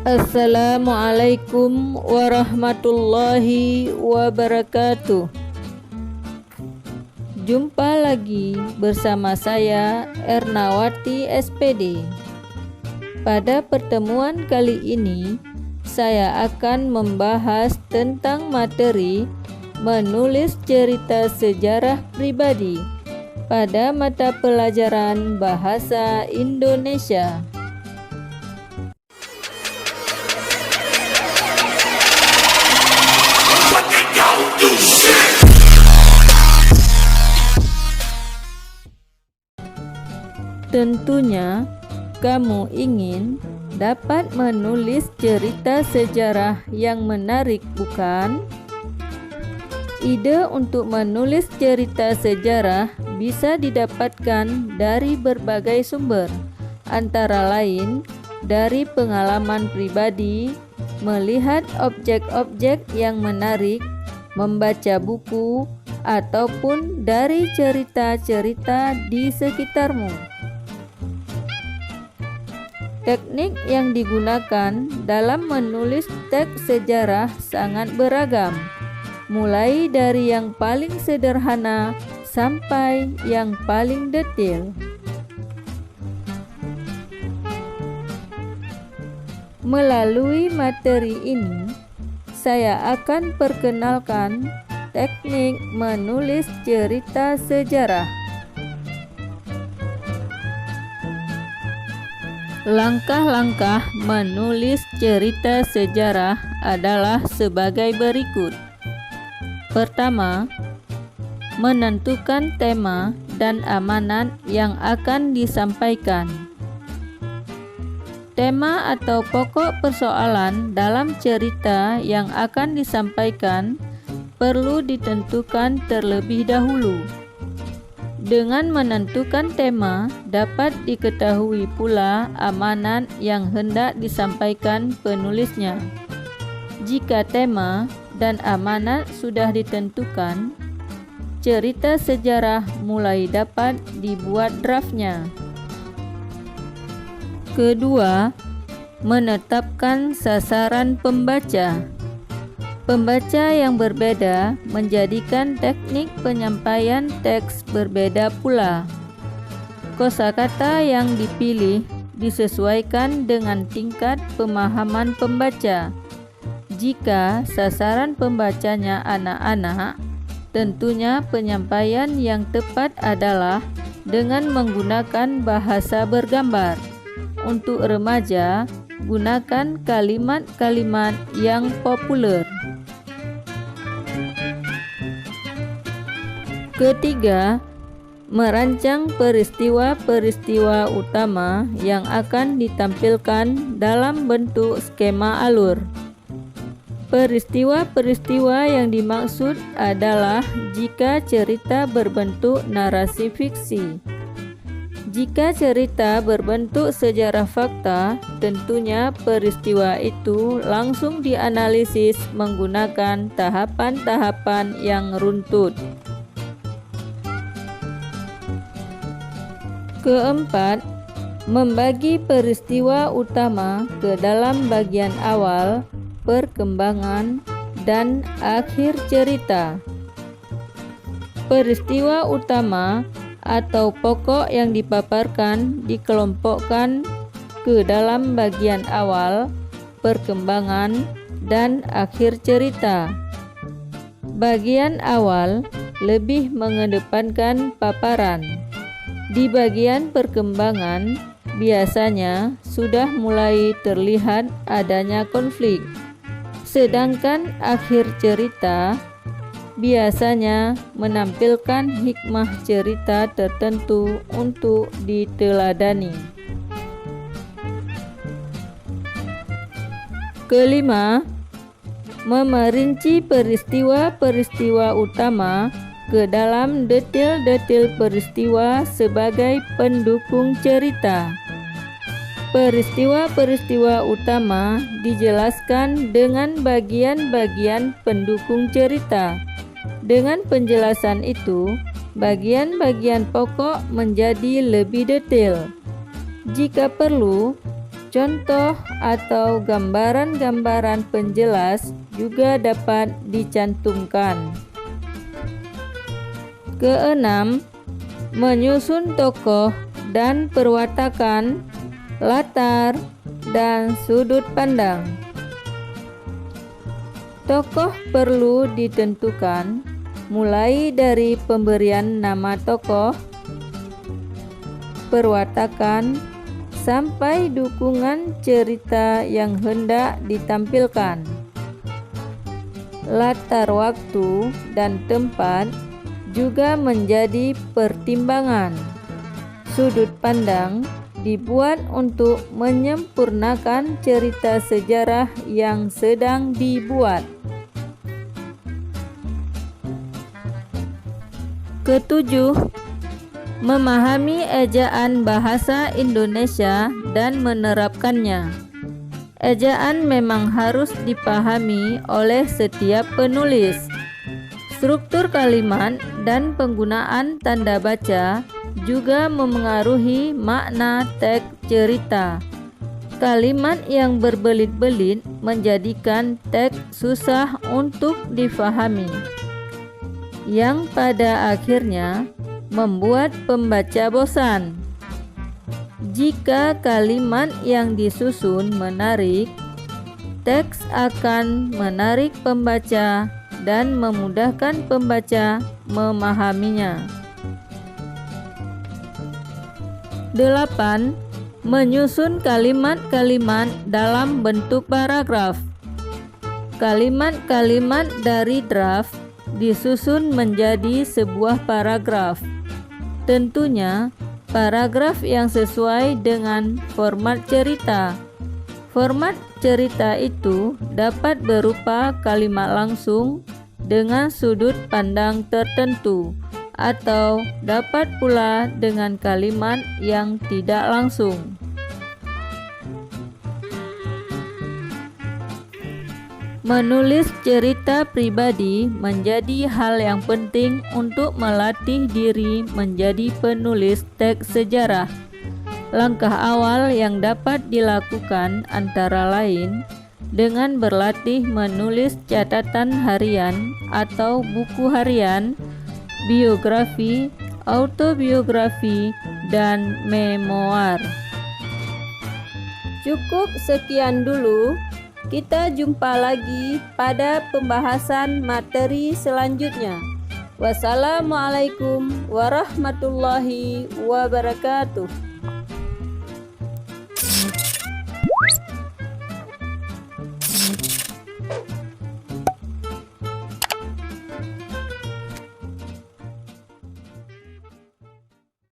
Assalamualaikum warahmatullahi wabarakatuh. Jumpa lagi bersama saya Ernawati SPD. Pada pertemuan kali ini saya akan membahas tentang materi menulis cerita sejarah pribadi pada mata pelajaran Bahasa Indonesia. Tentunya kamu ingin dapat menulis cerita sejarah yang menarik, bukan? Ide untuk menulis cerita sejarah bisa didapatkan dari berbagai sumber, antara lain dari pengalaman pribadi, melihat objek-objek yang menarik, membaca buku, ataupun dari cerita-cerita di sekitarmu. Teknik yang digunakan dalam menulis teks sejarah sangat beragam, mulai dari yang paling sederhana sampai yang paling detail. Melalui materi ini, saya akan perkenalkan teknik menulis cerita sejarah. Langkah-langkah menulis cerita sejarah adalah sebagai berikut. Pertama, menentukan tema dan amanat yang akan disampaikan. Tema atau pokok persoalan dalam cerita yang akan disampaikan perlu ditentukan terlebih dahulu. Dengan menentukan tema, dapat diketahui pula amanat yang hendak disampaikan penulisnya. Jika tema dan amanat sudah ditentukan, cerita sejarah mulai dapat dibuat draftnya. Kedua, menetapkan sasaran pembaca. Pembaca yang berbeda menjadikan teknik penyampaian teks berbeda pula. Kosakata yang dipilih disesuaikan dengan tingkat pemahaman pembaca. Jika sasaran pembacanya anak-anak, tentunya penyampaian yang tepat adalah dengan menggunakan bahasa bergambar. Untuk remaja, gunakan kalimat-kalimat yang populer. Ketiga, merancang peristiwa-peristiwa utama yang akan ditampilkan dalam bentuk skema alur. Peristiwa-peristiwa yang dimaksud adalah jika cerita berbentuk narasi fiksi. Jika cerita berbentuk sejarah fakta, tentunya peristiwa itu langsung dianalisis menggunakan tahapan-tahapan yang runtut. Keempat, membagi peristiwa utama ke dalam bagian awal, perkembangan, dan akhir cerita. Peristiwa utama atau pokok yang dipaparkan dikelompokkan ke dalam bagian awal, perkembangan, dan akhir cerita. Bagian awal lebih mengedepankan paparan. Di bagian perkembangan, biasanya sudah mulai terlihat adanya konflik. Sedangkan akhir cerita biasanya menampilkan hikmah cerita tertentu untuk diteladani. Kelima, memerinci peristiwa-peristiwa utama ke dalam detail-detail peristiwa sebagai pendukung cerita. Peristiwa-peristiwa utama dijelaskan dengan bagian-bagian pendukung cerita. Dengan penjelasan itu, bagian-bagian pokok menjadi lebih detail. Jika perlu, Contoh atau gambaran-gambaran penjelas juga dapat dicantumkan. Keenam, menyusun tokoh dan perwatakan, latar, dan sudut pandang. Tokoh perlu ditentukan mulai dari pemberian nama tokoh, perwatakan, sampai dukungan cerita yang hendak ditampilkan. Latar waktu dan tempat juga menjadi pertimbangan. Sudut pandang dibuat untuk menyempurnakan cerita sejarah yang sedang dibuat. Ketujuh, memahami ejaan bahasa Indonesia dan menerapkannya. Ejaan memang harus dipahami oleh setiap penulis. Struktur kalimat dan penggunaan tanda baca juga memengaruhi makna teks cerita. Kalimat yang berbelit-belit menjadikan teks susah untuk difahami, yang pada akhirnya membuat pembaca bosan. Jika kalimat yang disusun menarik, teks akan menarik pembaca dan memudahkan pembaca memahaminya. 8. Menyusun kalimat-kalimat dalam bentuk paragraf. Kalimat-kalimat dari draft disusun menjadi sebuah paragraf. Tentunya, paragraf yang sesuai dengan format cerita. Format cerita itu dapat berupa kalimat langsung dengan sudut pandang tertentu, atau dapat pula dengan kalimat yang tidak langsung. Menulis cerita pribadi menjadi hal yang penting untuk melatih diri menjadi penulis teks sejarah. Langkah awal yang dapat dilakukan antara lain dengan berlatih menulis catatan harian atau buku harian, biografi, autobiografi, dan memoir. Cukup sekian dulu. Kita jumpa lagi pada pembahasan materi selanjutnya. Wassalamualaikum warahmatullahi wabarakatuh.